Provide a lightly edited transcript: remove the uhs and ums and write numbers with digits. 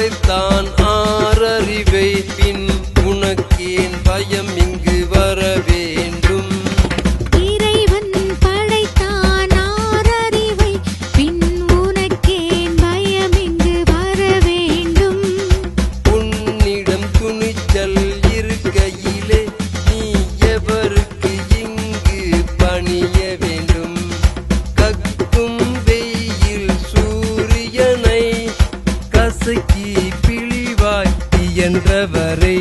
படைத்தான் ஆறறிவை பின் உனக்கேன் பயம் இங்கு வர வேண்டும் இறைவன் படைத்தான் ஆறறிவை பின் உனக்கேன் பயம் இங்கு வர வேண்டும் உன்னிடம் துணிச்சல் இருக்கையிலே நீ எவருக்கு இங்கு பணிய வேண்டும் கக்கும் வெயில் சூரியனை கசக்கி பிழிவாய் என்றவரை